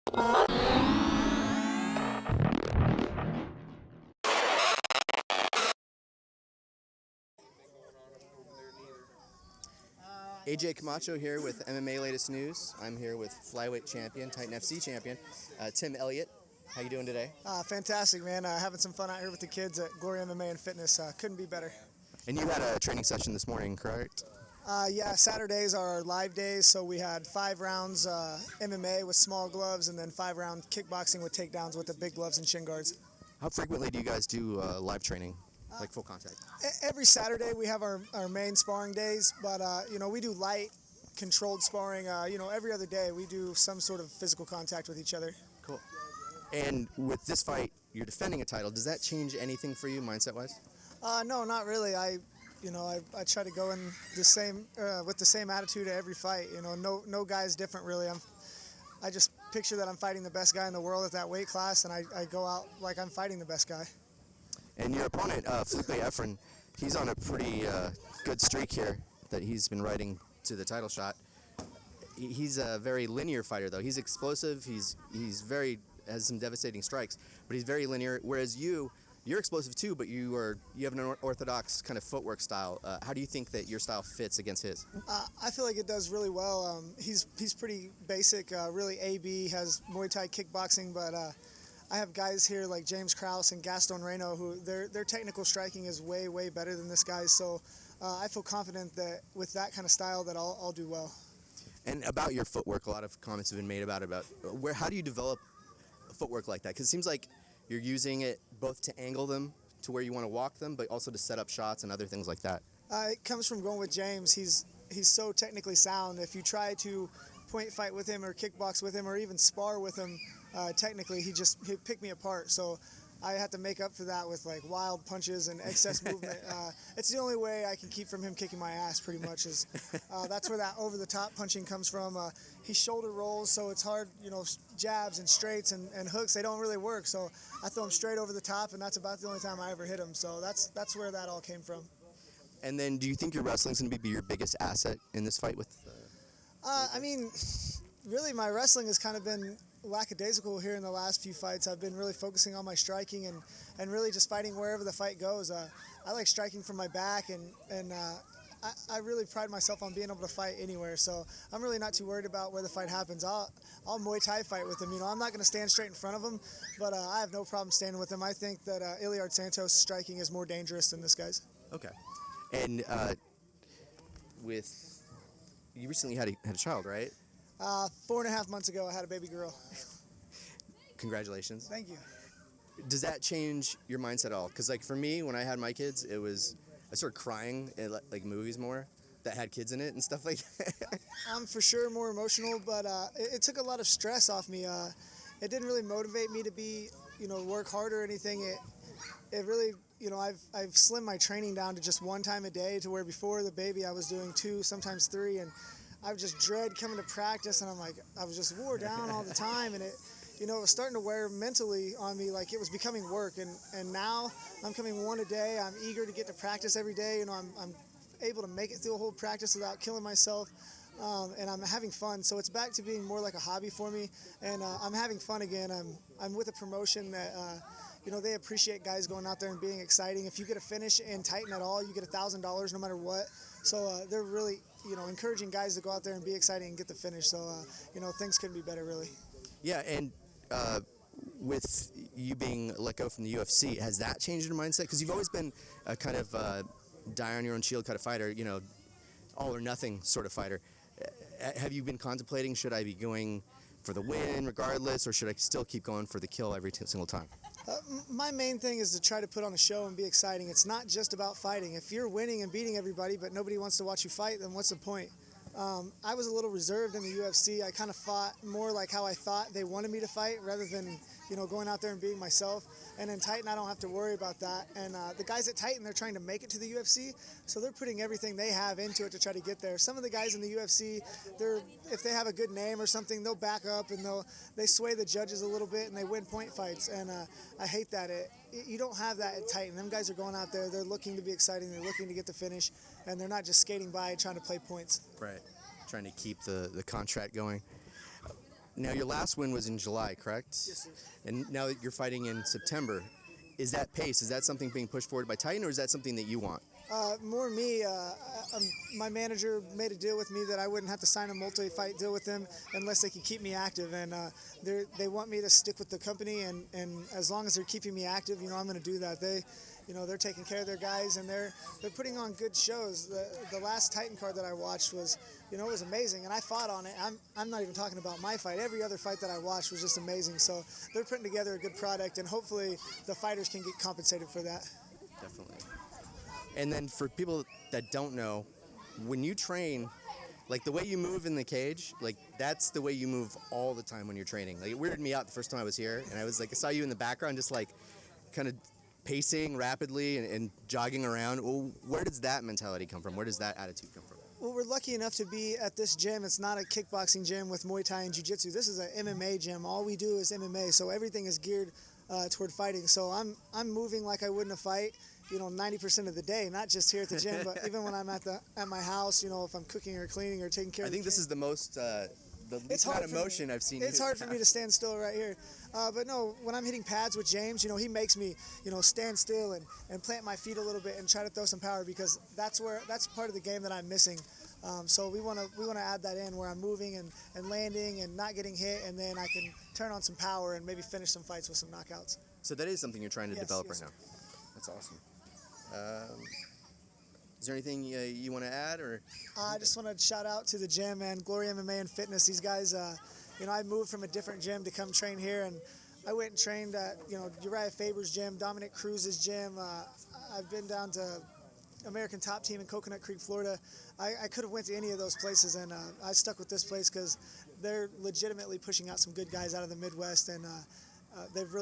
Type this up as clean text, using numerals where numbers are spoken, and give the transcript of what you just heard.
AJ Camacho here with MMA Latest News. I'm here with Flyweight Champion, Titan FC Champion, Tim Elliot. How you doing today? Fantastic, man. Having some fun out here with the kids at Glory MMA and Fitness. Couldn't be better. And you had a training session this morning, correct? Yeah, Saturdays are our live days, so we had 5 rounds MMA with small gloves and then 5-round kickboxing with takedowns with the big gloves and shin guards. How frequently do you guys do live training, like full contact? Every Saturday we have our main sparring days, but we do light, controlled sparring. Every other day we do some sort of physical contact with each other. Cool. And with this fight, you're defending a title. Does that change anything for you, mindset-wise? No, not really. I try to go in the same with the same attitude at every fight. No guy's different really. I just picture that I'm fighting the best guy in the world at that weight class, and I go out like I'm fighting the best guy. And your opponent, Felipe Efren, he's on a pretty good streak here that he's been riding to the title shot. He's a very linear fighter, though. He's explosive. He's has some devastating strikes, but he's very linear. Whereas you're explosive too, but you have an orthodox kind of footwork style. How do you think that your style fits against his? I feel like it does really well. He's pretty basic, really AB, has Muay Thai kickboxing, but I have guys here like James Krause and Gaston Reno who their technical striking is way better than this guy's. So I feel confident that with that kind of style that I'll do well. And about your footwork, a lot of comments have been made about how do you develop footwork like that? Because it seems like you're using it both to angle them to where you want to walk them, but also to set up shots and other things like that. It comes from going with James. He's so technically sound. If you try to point fight with him or kickbox with him or even spar with him, technically he'd pick me apart. So I have to make up for that with like wild punches and excess movement. It's the only way I can keep from him kicking my ass pretty much is that's where that over-the-top punching comes from. He shoulder rolls, so it's hard, jabs and straights and hooks, they don't really work. So I throw him straight over the top, and that's about the only time I ever hit him. So that's where that all came from. And then do you think your wrestling's going to be your biggest asset in this fight with? Really my wrestling has kind of been lackadaisical here in the last few fights. I've been really focusing on my striking and really just fighting wherever the fight goes. I like striking from my back and I really pride myself on being able to fight anywhere. So I'm really not too worried about where the fight happens. I'll Muay Thai fight with him. I'm not going to stand straight in front of him, but I have no problem standing with him. I think that Iliard Santos' striking is more dangerous than this guy's. Okay. And you recently had a child, right? 4.5 months ago, I had a baby girl. Congratulations. Thank you. Does that change your mindset at all? Because for me, when I had my kids, I started crying at like movies more that had kids in it and stuff like that. I'm for sure more emotional, but it took a lot of stress off me. It didn't really motivate me to be, work hard or anything. It really, I've slimmed my training down to just 1 time a day, to where before the baby I was doing 2, sometimes 3, and I would just dread coming to practice, and I was just wore down all the time, and it was starting to wear mentally on me, like it was becoming work, and now I'm coming 1 a day. I'm eager to get to practice every day. I'm able to make it through a whole practice without killing myself, and I'm having fun. So it's back to being more like a hobby for me, and I'm having fun again. I'm with a promotion that they appreciate guys going out there and being exciting. If you get a finish in Titan at all, you get $1,000 no matter what. So they're really encouraging guys to go out there and be exciting and get the finish. So things couldn't be better, really. Yeah, and with you being let go from the UFC, has that changed your mindset? Because you've always been a kind of die on your own shield kind of fighter, all or nothing sort of fighter. Have you been contemplating, should I be going for the win regardless, or should I still keep going for the kill every single time? My main thing is to try to put on a show and be exciting. It's not just about fighting. If you're winning and beating everybody but nobody wants to watch you fight, then what's the point? I was a little reserved in the UFC. I kind of fought more like how I thought they wanted me to fight rather than, going out there and being myself. And in Titan, I don't have to worry about that. And the guys at Titan, they're trying to make it to the UFC, so they're putting everything they have into it to try to get there. Some of the guys in the UFC, if they have a good name or something, they'll back up and they sway the judges a little bit and they win point fights. And I hate that. You don't have that at Titan. Them guys are going out there, they're looking to be exciting, they're looking to get the finish, and they're not just skating by trying to play points. Right, trying to keep the contract going. Now, your last win was in July, correct? Yes, sir. And now that you're fighting in September, is that pace? Is that something being pushed forward by Titan, or is that something that you want? More me. My manager made a deal with me that I wouldn't have to sign a multi-fight deal with them unless they could keep me active, and they want me to stick with the company, and as long as they're keeping me active, I'm going to do that. They're taking care of their guys, and they're putting on good shows. The last Titan card that I watched was, it was amazing, and I fought on it. I'm not even talking about my fight. Every other fight that I watched was just amazing. So they're putting together a good product, and hopefully the fighters can get compensated for that. Definitely. And then for people that don't know, when you train, like the way you move in the cage, like that's the way you move all the time when you're training. Like it weirded me out the first time I was here, and I saw you in the background just like kind of pacing rapidly and jogging around. Well, where does that mentality come from? Where does that attitude come from? Well, we're lucky enough to be at this gym. It's not a kickboxing gym with Muay Thai and Jiu-Jitsu. This is an MMA gym. All we do is MMA, so everything is geared toward fighting. So I'm moving like I would in a fight, 90% of the day, not just here at the gym, but even when I'm at my house, if I'm cooking or cleaning or taking care of the I think this is the most, the least amount of motion I've seen. It's hard for me to stand still right here. But no, when I'm hitting pads with James, he makes me, stand still and plant my feet a little bit and try to throw some power, because that's part of the game that I'm missing. So we want to add that in where I'm moving and landing and not getting hit, and then I can turn on some power and maybe finish some fights with some knockouts. So that is something you're trying to develop yes, right now. That's awesome. Is there anything you want to add, or? I just want to shout out to the gym, and Glory MMA and Fitness. These guys, I moved from a different gym to come train here, and I went and trained at, Uriah Faber's gym, Dominic Cruz's gym. I've been down to American Top Team in Coconut Creek, Florida. I could have went to any of those places, and I stuck with this place because they're legitimately pushing out some good guys out of the Midwest, and they've really